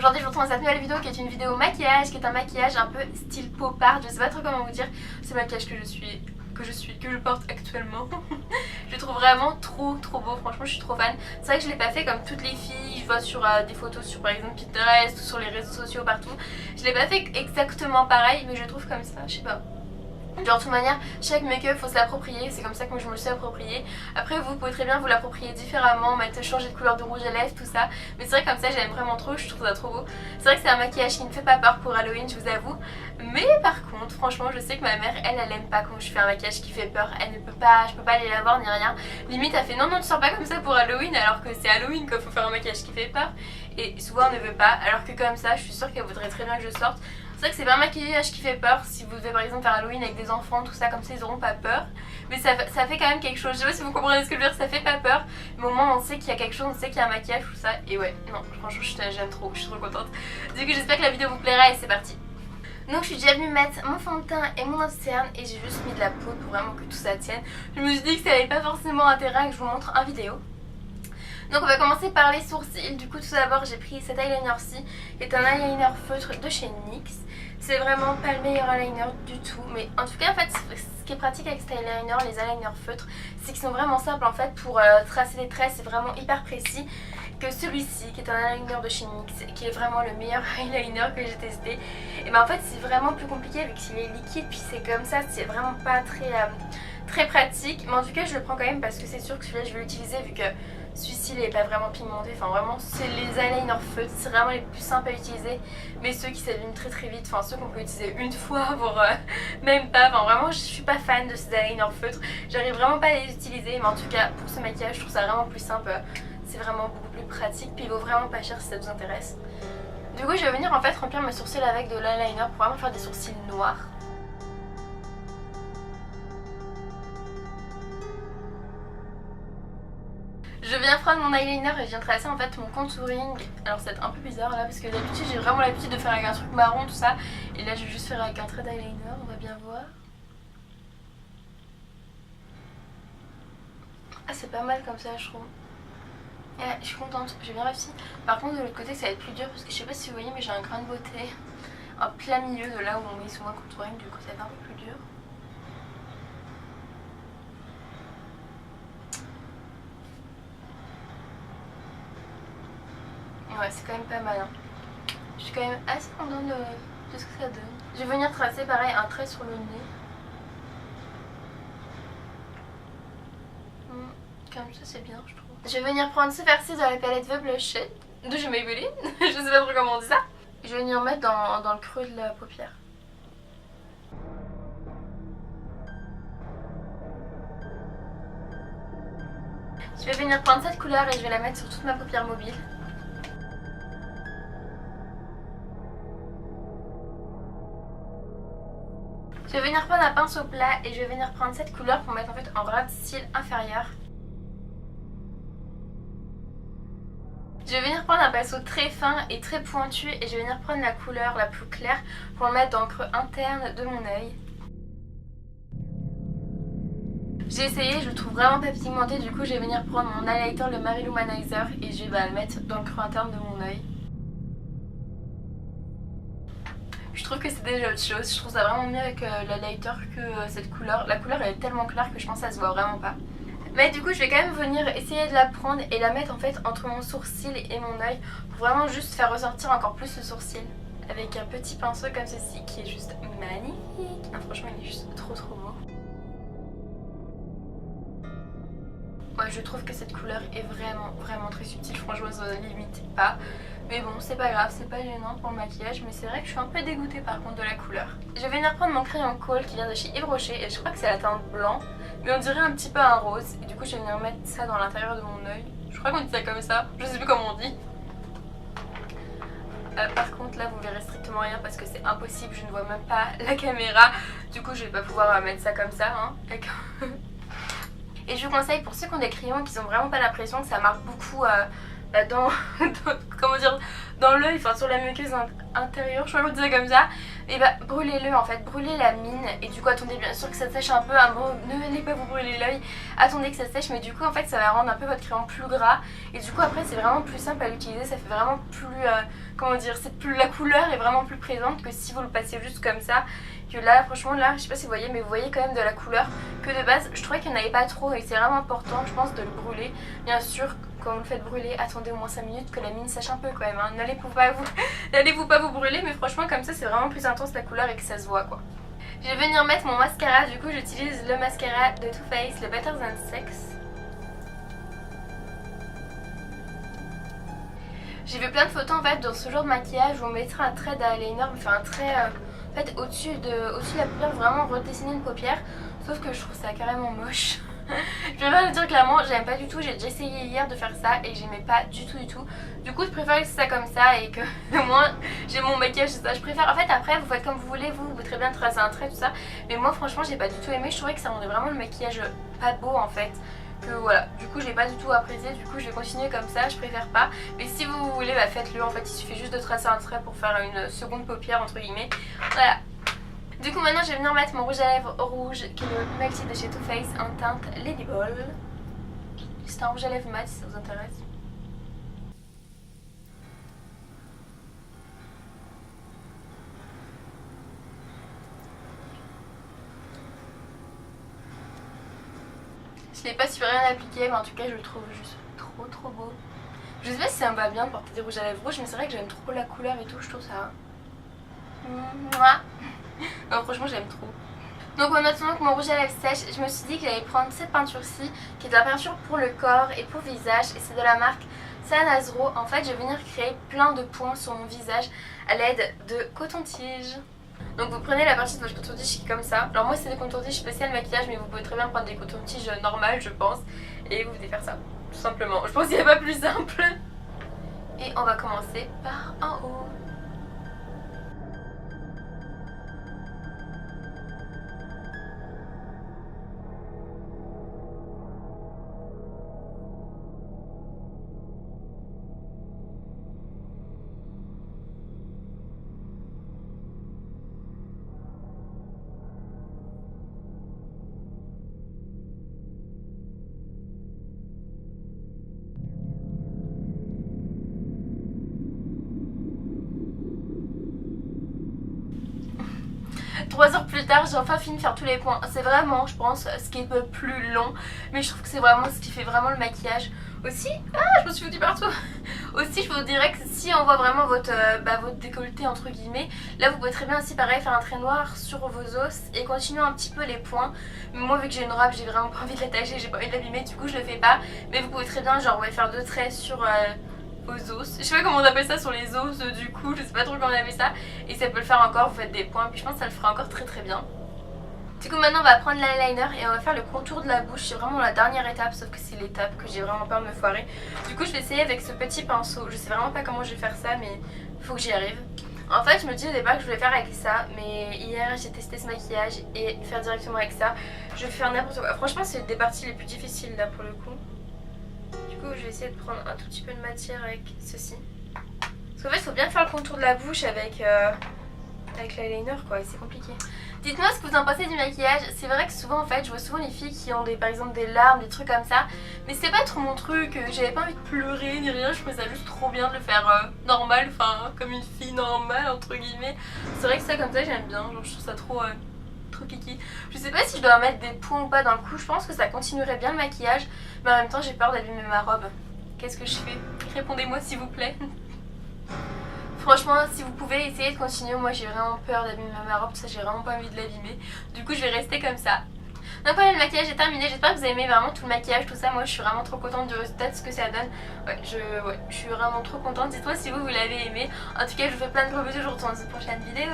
Aujourd'hui je vous retrouve dans cette nouvelle vidéo qui est une vidéo maquillage, qui est un maquillage un peu style pop art, je sais pas trop comment vous dire, ce maquillage que je porte actuellement. Je le trouve vraiment trop beau, franchement je suis trop fan. C'est vrai que je l'ai pas fait comme toutes les filles, je vois sur des photos sur par exemple Pinterest ou sur les réseaux sociaux partout. Je l'ai pas fait exactement pareil mais je le trouve comme ça, je sais pas. Genre de toute manière, chaque make-up faut se l'approprier, c'est comme ça que moi je me le suis approprié. Après vous pouvez très bien vous l'approprier différemment, changer de couleur de rouge à lèvres, tout ça. Mais c'est vrai que comme ça j'aime vraiment trop, je trouve ça trop beau. C'est vrai que c'est un maquillage qui ne fait pas peur pour Halloween, je vous avoue. Mais par contre, franchement je sais que ma mère, elle aime pas quand je fais un maquillage qui fait peur. Elle ne peut pas, je peux pas aller la voir ni rien. Limite elle fait non tu sors pas comme ça pour Halloween, alors que c'est Halloween qu'il faut faire un maquillage qui fait peur. Et souvent elle ne veut pas, alors que comme ça je suis sûre qu'elle voudrait très bien que je sorte. C'est vrai que c'est pas un maquillage qui fait peur si vous devez par exemple faire Halloween avec des enfants, tout ça, comme ça ils auront pas peur. Mais ça fait quand même quelque chose, je sais pas si vous comprenez ce que je veux dire, ça fait pas peur. Mais au moment où on sait qu'il y a quelque chose, on sait qu'il y a un maquillage, tout ça. Et ouais, non, franchement j'aime trop, je suis trop contente. Du coup j'espère que la vidéo vous plaira et c'est parti. Donc je suis déjà venue mettre mon fond de teint et mon interne et j'ai juste mis de la poudre pour vraiment que tout ça tienne. Je me suis dit que ça n'avait pas forcément intérêt que je vous montre en vidéo. Donc on va commencer par les sourcils. Du coup tout d'abord j'ai pris cet eyeliner-ci qui est un eyeliner feutre de chez NYX. C'est vraiment pas le meilleur eyeliner du tout, mais en tout cas en fait ce qui est pratique avec cet eyeliner, les eyeliners feutres, c'est qu'ils sont vraiment simples en fait pour tracer les traits, c'est vraiment hyper précis. Que celui-ci qui est un eyeliner de chez NYX, qui est vraiment le meilleur eyeliner que j'ai testé. Et ben en fait c'est vraiment plus compliqué vu qu'il est liquide puis c'est comme ça, c'est vraiment pas très pratique. Mais en tout cas je le prends quand même parce que c'est sûr que celui-là je vais l'utiliser vu que celui-ci il est pas vraiment pigmenté, enfin vraiment c'est les eyeliners feutres, c'est vraiment les plus simples à utiliser. Mais ceux qui s'abîment très vite, enfin ceux qu'on peut utiliser une fois pour même pas, enfin vraiment je suis pas fan de ces eyeliners feutres. J'arrive vraiment pas à les utiliser, mais en tout cas pour ce maquillage je trouve ça vraiment plus simple. C'est vraiment beaucoup plus pratique, puis il vaut vraiment pas cher si ça vous intéresse. Du coup je vais venir en fait remplir mes sourcils avec de l'eyeliner pour vraiment faire des sourcils noirs. Je viens prendre mon eyeliner et je viens tracer en fait mon contouring. Alors ça va être un peu bizarre là parce que d'habitude j'ai vraiment l'habitude de faire avec un truc marron tout ça. Et là je vais juste faire avec un trait d'eyeliner, on va bien voir. Ah c'est pas mal comme ça je trouve. Et je suis contente, j'ai bien réussi. Par contre de l'autre côté ça va être plus dur parce que je sais pas si vous voyez mais j'ai un grain de beauté en plein milieu de là où on met souvent le contouring, du coup ça va être un peu plus dur. Ouais c'est quand même pas mal hein. Je suis quand même assez contente de ce que ça donne. Je vais venir tracer pareil un trait sur le nez. Comme ça c'est bien je trouve. Je vais venir prendre ce farci dans la palette The Blush de chez Maybelline. Je sais pas trop comment on dit ça. Je vais venir mettre dans le creux de la paupière. Je vais venir prendre cette couleur et je vais la mettre sur toute ma paupière mobile. Je vais venir prendre un pinceau plat et je vais venir prendre cette couleur pour mettre en fait en ras de cils inférieur. Je vais venir prendre un pinceau très fin et très pointu et je vais venir prendre la couleur la plus claire pour le mettre dans le creux interne de mon œil. J'ai essayé, je le trouve vraiment pas pigmenté, du coup je vais venir prendre mon highlighter, le Mary Lou Manizer, et je vais le mettre dans le creux interne de mon œil. Je trouve que c'est déjà autre chose, je trouve ça vraiment mieux avec l'highlighter que cette couleur. La couleur elle est tellement claire que je pense que ça se voit vraiment pas. Mais du coup je vais quand même venir essayer de la prendre et la mettre en fait entre mon sourcil et mon œil pour vraiment juste faire ressortir encore plus le sourcil. Avec un petit pinceau comme ceci qui est juste magnifique. Ah, franchement il est juste trop beau. Moi je trouve que cette couleur est vraiment très subtile, franchement ça ne limite pas. Mais bon c'est pas grave, c'est pas gênant pour le maquillage, mais c'est vrai que je suis un peu dégoûtée par contre de la couleur. Je vais venir prendre mon crayon Kohl qui vient de chez Yves Rocher et je crois que c'est la teinte blanc, mais on dirait un petit peu un rose. Et du coup je vais venir mettre ça dans l'intérieur de mon œil. Je crois qu'on dit ça comme ça, je sais plus comment on dit. Par contre là vous verrez strictement rien parce que c'est impossible, je ne vois même pas la caméra. Du coup je vais pas pouvoir mettre ça comme ça hein. Et je vous conseille pour ceux qui ont des crayons et qui n'ont vraiment pas l'impression que ça marque beaucoup bah, comment dire, dans l'œil, enfin sur la muqueuse intérieure, je sais pas comment dire comme ça, et bah brûlez-le en fait, brûlez la mine, et du coup attendez bien sûr que ça sèche un peu, ne venez pas vous brûler l'œil, attendez que ça sèche, mais du coup en fait ça va rendre un peu votre crayon plus gras, et du coup après c'est vraiment plus simple à l'utiliser, ça fait vraiment plus, comment dire, la couleur est vraiment plus présente que si vous le passez juste comme ça, que là franchement là, je sais pas si vous voyez, mais vous voyez quand même de la couleur, que de base je trouvais qu'il n'y en avait pas trop, et c'est vraiment important je pense de le brûler, bien sûr. Quand vous le faites brûler, attendez au moins 5 minutes que la mine sèche un peu quand même, hein. N'allez-vous pas vous brûler, mais franchement comme ça c'est vraiment plus intense la couleur et que ça se voit quoi. Je vais venir mettre mon mascara, du coup j'utilise le mascara de Too Faced, le Better Than Sex. J'ai vu plein de photos en fait dans ce genre de maquillage où on mettrait un trait d'eyeliner, enfin un trait en fait au-dessus de la paupière, vraiment redessiner une paupière, sauf que je trouve ça carrément moche. Je préfère le dire clairement, j'aime pas du tout, j'ai déjà essayé hier de faire ça et j'aimais pas du tout. Du coup je préfère laisser ça comme ça et que au moins j'ai mon maquillage, c'est ça. Je préfère, en fait après vous faites comme vous voulez, vous pouvez très bien tracer un trait tout ça. Mais moi franchement j'ai pas du tout aimé, je trouvais que ça rendait vraiment le maquillage pas beau en fait. Que voilà, du coup j'ai pas du tout apprécié, du coup je vais continuer comme ça, je préfère pas. Mais si vous voulez bah faites-le, en fait il suffit juste de tracer un trait pour faire une seconde paupière entre guillemets. Voilà. Du coup maintenant je vais venir mettre mon rouge à lèvres rouge qui est le Melty de chez Too Faced en teinte Lady Ball. C'est un rouge à lèvres mat si ça vous intéresse. Je l'ai pas super bien appliqué mais en tout cas je le trouve juste trop beau. Je sais pas si ça me va bien de porter des rouges à lèvres rouges mais c'est vrai que j'aime trop la couleur et tout, je trouve ça... Non franchement j'aime trop. Donc en attendant que mon rouge à lèvres sèche, je me suis dit que j'allais prendre cette peinture-ci qui est de la peinture pour le corps et pour visage et c'est de la marque Sanazro. En fait je vais venir créer plein de points sur mon visage à l'aide de coton-tige. Donc vous prenez la partie de votre coton-tige qui est comme ça. Alors moi c'est des coton-tiges spécial maquillage mais vous pouvez très bien prendre des coton-tiges normales je pense. Et vous venez faire ça, tout simplement. Je pense qu'il n'y a pas plus simple. Et on va commencer par en haut. Trois heures plus tard j'ai enfin fini de faire tous les points. C'est vraiment je pense ce qui est un peu plus long. Mais je trouve que c'est vraiment ce qui fait vraiment le maquillage. Aussi, je me suis foutue partout. Aussi je vous dirais que si on voit vraiment votre décolleté entre guillemets, là vous pouvez très bien aussi pareil faire un trait noir sur vos os et continuer un petit peu les points. Mais moi vu que j'ai une robe j'ai vraiment pas envie de l'attacher, j'ai pas envie de l'abîmer, du coup je le fais pas. Mais vous pouvez très bien genre faire deux traits sur aux os, je sais pas comment on appelle ça sur les os du cou, je sais pas trop comment on appelle ça. Et ça peut le faire encore, vous faites des points, puis je pense que ça le fera encore très bien. Du coup maintenant on va prendre l'eyeliner et on va faire le contour de la bouche, c'est vraiment la dernière étape sauf que c'est l'étape que j'ai vraiment peur de me foirer. Du coup je vais essayer avec ce petit pinceau, je sais vraiment pas comment je vais faire ça mais faut que j'y arrive. En fait je me dis au départ que je voulais faire avec ça mais hier j'ai testé ce maquillage et faire directement avec ça, je vais faire n'importe quoi. Franchement c'est des parties les plus difficiles là pour le coup. Du coup je vais essayer de prendre un tout petit peu de matière avec ceci. Parce qu'en fait il faut bien faire le contour de la bouche avec l'eyeliner quoi et c'est compliqué. Dites-moi ce que vous en pensez du maquillage. C'est vrai que souvent en fait je vois souvent les filles qui ont par exemple des larmes, des trucs comme ça. Mais c'est pas trop mon truc, j'avais pas envie de pleurer ni rien, je trouvais ça juste trop bien de le faire normal, enfin comme une fille normale entre guillemets. C'est vrai que ça comme ça j'aime bien, genre, je trouve ça trop kiki. Je sais pas si je dois mettre des points ou pas dans le cou, je pense que ça continuerait bien le maquillage. Mais en même temps j'ai peur d'abîmer ma robe. Qu'est-ce que je fais? Répondez-moi s'il vous plaît. Franchement si vous pouvez essayer de continuer, moi j'ai vraiment peur d'abîmer ma robe, ça j'ai vraiment pas envie de l'abîmer. Du coup je vais rester comme ça. Donc voilà le maquillage est terminé, j'espère que vous avez aimé vraiment tout le maquillage, tout ça. Moi je suis vraiment trop contente du résultat, de ce que ça donne. Je suis vraiment trop contente, dites-moi si vous l'avez aimé. En tout cas je vous fais plein de gros bisous, je vous retrouve dans une prochaine vidéo.